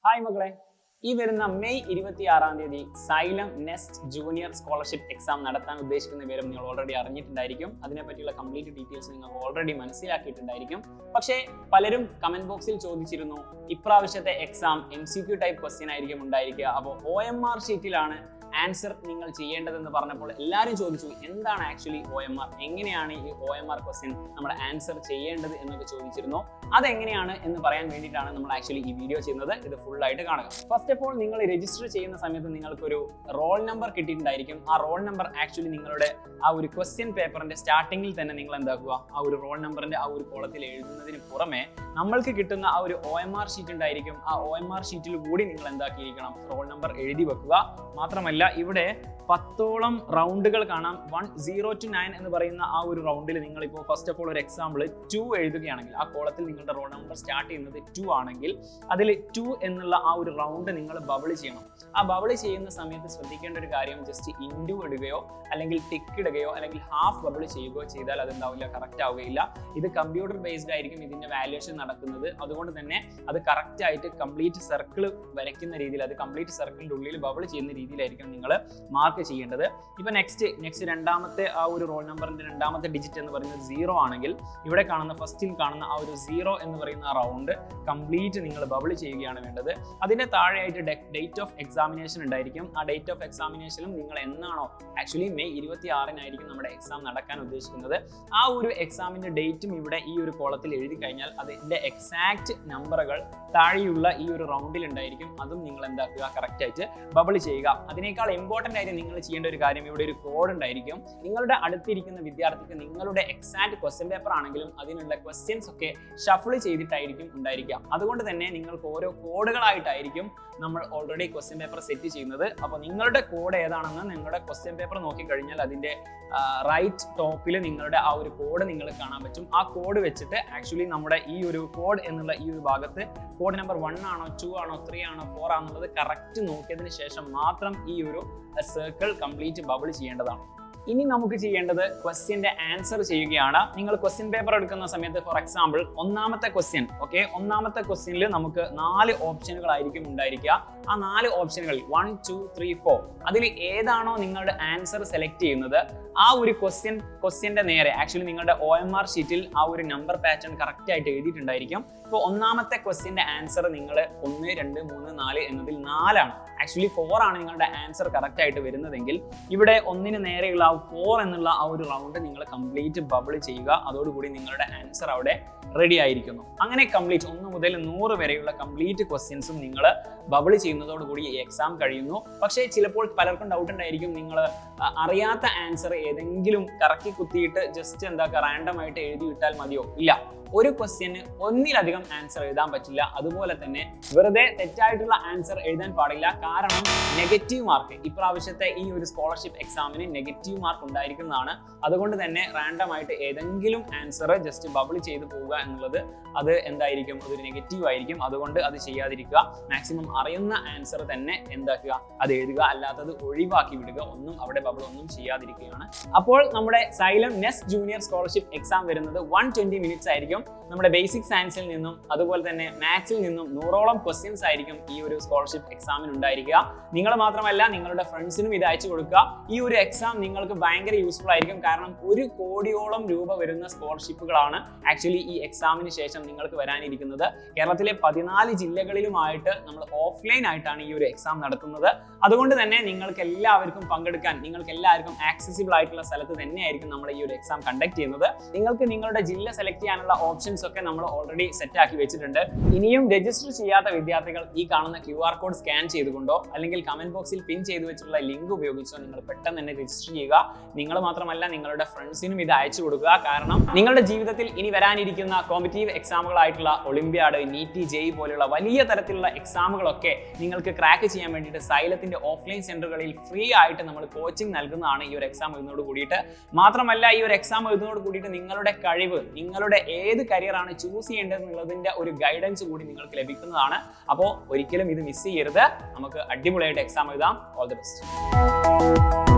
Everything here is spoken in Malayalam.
ഹായ് മക്കളെ, ഈ വരുന്ന May 26 xylem nest junior scholarship exam നടത്താൻ ഉദ്ദേശിക്കുന്ന വിവരം നിങ്ങൾ ഓൾറെഡി അറിഞ്ഞിട്ടുണ്ടായിരിക്കും. അതിനെപ്പറ്റിയുള്ള കംപ്ലീറ്റ് ഡീറ്റെയിൽസ് നിങ്ങൾ ഓൾറെഡി മനസ്സിലാക്കിയിട്ടുണ്ടായിരിക്കും. പക്ഷേ പലരും കമന്റ് ബോക്സിൽ ചോദിച്ചിരുന്നു, ഇപ്രാവശ്യത്തെ എക്സാം MCQ ടൈപ്പ് ക്വസ്റ്റ്യൻ ആയിരിക്കും ഉണ്ടായിരിക്കുക, അപ്പോൾ OMR ഷീറ്റിലാണ് ആൻസർ നിങ്ങൾ ചെയ്യേണ്ടതെന്ന് പറഞ്ഞപ്പോൾ എല്ലാവരും ചോദിച്ചു, എന്താണ് ആക്ച്വലി OMR, എങ്ങനെയാണ് ഈ OMR ക്വസ്റ്റ്യൻ നമ്മൾ ആൻസർ ചെയ്യേണ്ടത് എന്നൊക്കെ ചോദിച്ചിരുന്നു. അതെങ്ങനെയാണ് എന്ന് പറയാൻ വേണ്ടിയിട്ടാണ് നമ്മൾ ആക്ച്വലി ഈ വീഡിയോ ചെയ്യുന്നത്. ഇത് ഫുൾ ആയിട്ട് കാണുക. ഫസ്റ്റ് ഓഫ് ഓൾ, നിങ്ങൾ രജിസ്റ്റർ ചെയ്യുന്ന സമയത്ത് നിങ്ങൾക്കൊരു റോൾ നമ്പർ കിട്ടിയിട്ടുണ്ടായിരിക്കും. ആ റോൾ നമ്പർ ആക്ച്വലി നിങ്ങളുടെ ആ ഒരു ക്വസ്റ്റ്യൻ പേപ്പറിന്റെ സ്റ്റാർട്ടിങ്ങിൽ തന്നെ നിങ്ങൾ എന്താക്കുക, ആ ഒരു റോൾ നമ്പറിന്റെ ആ ഒരു കോളത്തിൽ എഴുതുന്നതിന് പുറമെ നമ്മൾക്ക് കിട്ടുന്ന ആ ഒരു OMR ഷീറ്റ് ഉണ്ടായിരിക്കും. ആ OMR ഷീറ്റിൽ കൂടി നിങ്ങൾ എന്താക്കിയിരിക്കണം, റോൾ നമ്പർ എഴുതി വെക്കുക. മാത്രമല്ല ഇവിടെ 10ഓളം റൗണ്ടുകൾ കാണാം. 1-0 to 9 എന്ന് പറയുന്ന ആ ഒരു റൗണ്ടിൽ നിങ്ങൾ ഇപ്പോൾ ഫസ്റ്റ് ഓഫ് ഓൾ ഒരു എക്സാമ്പിൾ 2 എഴുതുകയാണെങ്കിൽ, ആ കോളത്തിൽ നിങ്ങളുടെ റോൾ നമ്പർ സ്റ്റാർട്ട് ചെയ്യുന്നത് 2 ആണെങ്കിൽ അതിൽ 2 എന്നുള്ള ആ ഒരു റൗണ്ട് നിങ്ങൾ ബബിൾ ചെയ്യണം. ആ ബബിൾ ചെയ്യുന്ന സമയത്ത് ശ്രദ്ധിക്കേണ്ട ഒരു കാര്യം, ജസ്റ്റ് ഇൻഡു ഇടുകയോ അല്ലെങ്കിൽ ടിക്ക് ഇടുകയോ അല്ലെങ്കിൽ ഹാഫ് ബബിൾ ചെയ്യുകയോ ചെയ്താൽ അതെന്താവില്ല, കറക്റ്റ് ആവുകയില്ല. ഇത് കമ്പ്യൂട്ടർ ബേസ്ഡ് ആയിരിക്കും ഇതിന്റെ വാല്യുവേഷൻ നടക്കുന്നത്. അതുകൊണ്ട് തന്നെ അത് കറക്റ്റ് ആയിട്ട് കംപ്ലീറ്റ് സർക്കിൾ വരയ്ക്കുന്ന രീതിയിൽ, അത് കംപ്ലീറ്റ് സർക്കിളിന്റെ ഉള്ളിൽ ബബിൾ ചെയ്യുന്ന രീതിയിലായിരിക്കും നിങ്ങൾ മാർക്ക് ചെയ്യേണ്ടത്. ഇപ്പൊ നെക്സ്റ്റ് രണ്ടാമത്തെ ആ ഒരു റോൾ നമ്പറിന്റെ രണ്ടാമത്തെ ഡിജിറ്റ് എന്ന് പറയുന്നത് 0 ആണെങ്കിൽ ഇവിടെ കാണുന്ന ഫസ്റ്റിൽ കാണുന്ന ആ ഒരു 0 എന്ന് പറയുന്ന ആ റൗണ്ട് കംപ്ലീറ്റ് നിങ്ങൾ ബബിൾ ചെയ്യുകയാണ് വേണ്ടത്. അതിന്റെ താഴെയായിട്ട് ഡേറ്റ് ഓഫ് എക്സാമിനേഷൻ ഉണ്ടായിരിക്കും. ആ ഡേറ്റ് ഓഫ് എക്സാമിനേഷനും നിങ്ങൾ എന്നാണോ, ആക്ച്വലി മെയ് 26 നമ്മുടെ എക്സാം നടക്കാൻ ഉദ്ദേശിക്കുന്നത്, ആ ഒരു എക്സാമിന്റെ ഡേറ്റും ഇവിടെ ഈ ഒരു കോളത്തിൽ എഴുതി കഴിഞ്ഞാൽ അതിന്റെ എക്സാക്ട് നമ്പറുകൾ താഴെയുള്ള ഈ ഒരു റൗണ്ടിൽ ഉണ്ടായിരിക്കും. അതും നിങ്ങൾ എന്താക്കുക, കറക്റ്റ് ആയിട്ട് ബബിൾ ചെയ്യുക. അതിനേക്കാൾ ഇമ്പോർട്ടന്റ് ആയിട്ട് നിങ്ങൾ ചെയ്യേണ്ട ഒരു കാര്യം, ഇവിടെ ഒരു കോഡ് ഉണ്ടായിരിക്കും. നിങ്ങളുടെ അടുത്തിരിക്കുന്ന വിദ്യാർത്ഥിക്ക് നിങ്ങളുടെ എക്സാക്ട് ക്വസ്റ്റ്യൻ പേപ്പർ ആണെങ്കിലും അതിനുള്ള ക്വസ്റ്റ്യൻസ് ഒക്കെ ഷഫിൾ ചെയ്തിട്ടായിരിക്കും ഉണ്ടായിരിക്കുക. അതുകൊണ്ട് തന്നെ നിങ്ങൾക്ക് ഓരോ കോഡുകളായിട്ടായിരിക്കും നമ്മൾ ഓൾറെഡി ക്വസ്റ്റ്യൻ പേപ്പർ സെറ്റ് ചെയ്യുന്നത്. അപ്പോൾ നിങ്ങളുടെ കോഡ് ഏതാണെന്ന് നിങ്ങളുടെ ക്വസ്റ്റ്യൻ പേപ്പർ നോക്കിക്കഴിഞ്ഞാൽ അതിന്റെ റൈറ്റ് ടോപ്പിൽ നിങ്ങളുടെ ആ ഒരു കോഡ് നിങ്ങൾ കാണാൻ പറ്റും. ആ കോഡ് വെച്ചിട്ട് ആക്ച്വലി നമ്മുടെ ഈ ഒരു കോഡ് എന്നുള്ള ഈ ഒരു ഭാഗത്ത് കോഡ് നമ്പർ 1 ആണോ 2 ആണോ 3 ആണോ 4 ആണെന്നുള്ളത് കറക്റ്റ് നോക്കിയതിന് ശേഷം മാത്രം ഈ ഒരു സർക്കിൾ കംപ്ലീറ്റ് ബബിൾ ചെയ്യേണ്ടതാണ്. ഇനി നമുക്ക് ചെയ്യേണ്ടത് ക്വസ്റ്റ്യന്റെ ആൻസർ ചെയ്യുകയാണ്. നിങ്ങൾ ക്വസ്റ്റ്യൻ പേപ്പർ എടുക്കുന്ന സമയത്ത് ഫോർ എക്സാമ്പിൾ ഒന്നാമത്തെ ക്വസ്റ്റ്യനിൽ നമുക്ക് 4 ഓപ്ഷനുകളായിരിക്കും ഉണ്ടായിരിക്കുക. ആ 4 ഓപ്ഷനുകളിൽ 1, 2, 3, 4 അതിൽ ഏതാണോ നിങ്ങളുടെ ആൻസർ സെലക്ട് ചെയ്യുന്നത്, ആ ഒരു ക്വസ്റ്റ്യന്റെ നേരെ ആക്ച്വലി നിങ്ങളുടെ OMR ഷീറ്റിൽ ആ ഒരു നമ്പർ പാറ്റേൺ കറക്റ്റ് ആയിട്ട് എഴുതിയിട്ടുണ്ടായിരിക്കും. ഇപ്പോൾ ഒന്നാമത്തെ ക്വസ്റ്റ്യന്റെ ആൻസർ നിങ്ങൾ 1, 2, 3, 4 എന്നതിൽ 4 ആണ്. ആക്ച്വലി 4 ആണ് നിങ്ങളുടെ ആൻസർ കറക്റ്റ് ആയിട്ട് വരുന്നതെങ്കിൽ ഇവിടെ 1ന് നേരെയുള്ള 4 എന്നുള്ള ആ ഒരു റൗണ്ട് നിങ്ങൾ കംപ്ലീറ്റ് ബബിൾ ചെയ്യുക. അതോടുകൂടി നിങ്ങളുടെ ആൻസർ അവിടെ റെഡി ആയിരിക്കുന്നു. അങ്ങനെ കംപ്ലീറ്റ് 1 മുതൽ 100 വരെയുള്ള കംപ്ലീറ്റ് ക്വസ്റ്റ്യൻസും നിങ്ങൾ ബബിൾ ചെയ്യുന്നതോടുകൂടി ഈ എക്സാം കഴിയുന്നു. പക്ഷേ ചിലപ്പോൾ പലർക്കും ഡൗട്ട് ഉണ്ടായിരിക്കും, നിങ്ങൾ അറിയാത്ത ആൻസർ ഏതെങ്കിലും കറക്കി കുത്തിയിട്ട് ജസ്റ്റ് റാൻഡം ആയിട്ട് എഴുതി വിട്ടാൽ മതിയോ? ഇല്ല, ഒരു ക്വസ്റ്റ്യന് ഒന്നിലധികം ആൻസർ എഴുതാൻ പറ്റില്ല. അതുപോലെ തന്നെ വെറുതെ തെറ്റായിട്ടുള്ള ആൻസർ എഴുതാൻ പാടില്ല. കാരണം നെഗറ്റീവ് മാർക്ക് ഇപ്രാവശ്യത്തെ ഈ ഒരു സ്കോളർഷിപ്പ് എക്സാമിന് നെഗറ്റീവ് മാർക്ക് ഉണ്ടായിരിക്കുന്നതാണ്. അതുകൊണ്ട് തന്നെ റാൻഡം ആയിട്ട് ഏതെങ്കിലും ആൻസർ ജസ്റ്റ് ബബിൾ ചെയ്ത് പോവുക എന്നുള്ളത് അത് എന്തായിരിക്കും, അതൊരു നെഗറ്റീവ് ആയിരിക്കും. അതുകൊണ്ട് അത് ചെയ്യാതിരിക്കുക. മാക്സിമം അറിയുന്ന ആൻസർ തന്നെ എന്താക്കുക, അത് എഴുതുക. അല്ലാത്തത് ഒഴിവാക്കി വിടുക. അവിടെ ബബിൾ ഒന്നും ചെയ്യാതിരിക്കുകയാണ്. അപ്പോൾ നമ്മുടെ xylem nest junior scholarship exam വരുന്നത് 120 മിനിറ്റ്സ് ആയിരിക്കും. നമ്മുടെ ബേസിക് സയൻസിൽ നിന്നും അതുപോലെ തന്നെ മാത്സിൽ നിന്നും 100ഓളം ക്വസ്റ്റ്യൻസ് ആയിരിക്കും ഈ ഒരു സ്കോളർഷിപ്പ് എക്സാമിന് ഉണ്ടായിരിക്കുക. നിങ്ങൾ മാത്രമല്ല, നിങ്ങളുടെ ഫ്രണ്ട്സിനും ഇത് അയച്ചു കൊടുക്കുക. ഈ ഒരു എക്സാം നിങ്ങൾക്ക് ഭയങ്കര യൂസ്ഫുൾ ആയിരിക്കും. കാരണം 1 കോടിയോളം രൂപ വരുന്ന സ്കോളർഷിപ്പുകളാണ് ആക്ച്വലി ഈ എക്സാമിന് ശേഷം നിങ്ങൾക്ക് വരാനിരിക്കുന്നത്. കേരളത്തിലെ 14 ജില്ലകളിലുമായിട്ട് നമ്മൾ ഓഫ്ലൈൻ ആയിട്ടാണ് ഈ ഒരു എക്സാം നടത്തുന്നത്. അതുകൊണ്ട് തന്നെ നിങ്ങൾക്ക് എല്ലാവർക്കും പങ്കെടുക്കാൻ, നിങ്ങൾക്ക് എല്ലാവർക്കും ആക്സസിബിൾ ആയിട്ടുള്ള സ്ഥലത്ത് തന്നെയായിരിക്കും നമ്മൾ ഈ ഒരു എക്സാം കണ്ടക്ട് ചെയ്യുന്നത്. നിങ്ങൾക്ക് നിങ്ങളുടെ ജില്ല സെലക്ട് ചെയ്യാനുള്ള ഓപ്ഷൻസ് ഒക്കെ നമ്മൾ ഓൾറെഡി സെറ്റ് ആക്കി വെച്ചിട്ടുണ്ട്. ഇനിയും രജിസ്റ്റർ ചെയ്യാത്ത വിദ്യാർത്ഥികൾ ഈ കാണുന്ന QR കോഡ് സ്കാൻ ചെയ്തുകൊണ്ടോ അല്ലെങ്കിൽ കമന്റ് ബോക്സിൽ പിൻ ചെയ്തു വെച്ചിട്ടുള്ള ലിങ്ക് ഉപയോഗിച്ചോ നിങ്ങൾ പെട്ടെന്ന് തന്നെ രജിസ്റ്റർ ചെയ്യുക. നിങ്ങൾ മാത്രമല്ല, നിങ്ങളുടെ ഫ്രണ്ട്സിനും ഇത് അയച്ചു കൊടുക്കുക. കാരണം നിങ്ങളുടെ ജീവിതത്തിൽ ഇനി വരാനിരിക്കുന്ന കോമ്പറ്റീവ് എക്സാമുകളായിട്ടുള്ള ഒളിമ്പ്യാഡ്, നീറ്റ്, JEE പോലെയുള്ള വലിയ തരത്തിലുള്ള എക്സാമുകളൊക്കെ നിങ്ങൾക്ക് ക്രാക്ക് ചെയ്യാൻ വേണ്ടിയിട്ട് സൈലത്തിന്റെ ഓഫ്ലൈൻ സെന്ററുകളിൽ ഫ്രീ ആയിട്ട് നമ്മൾ കോച്ചിങ് നൽകുന്നതാണ് ഈ ഒരു എക്സാം എഴുതുന്നതോട് കൂടിയിട്ട്. മാത്രമല്ല, ഈ ഒരു എക്സാം എഴുതുന്നതോട് കൂടിയിട്ട് നിങ്ങളുടെ കഴിവ്, നിങ്ങളുടെ ഏത് കരിയറാണ് ചൂസ് ചെയ്യേണ്ടതെന്നുള്ളതിന്റെ ഒരു ഗൈഡൻസ് കൂടി നിങ്ങൾക്ക് ലഭിക്കുന്നതാണ്. അപ്പോൾ ഒരിക്കലും ഇത് മിസ് ചെയ്യരുത്. നമുക്ക് അടിപൊളിയായിട്ട് എക്സാം എഴുതാം. All the best.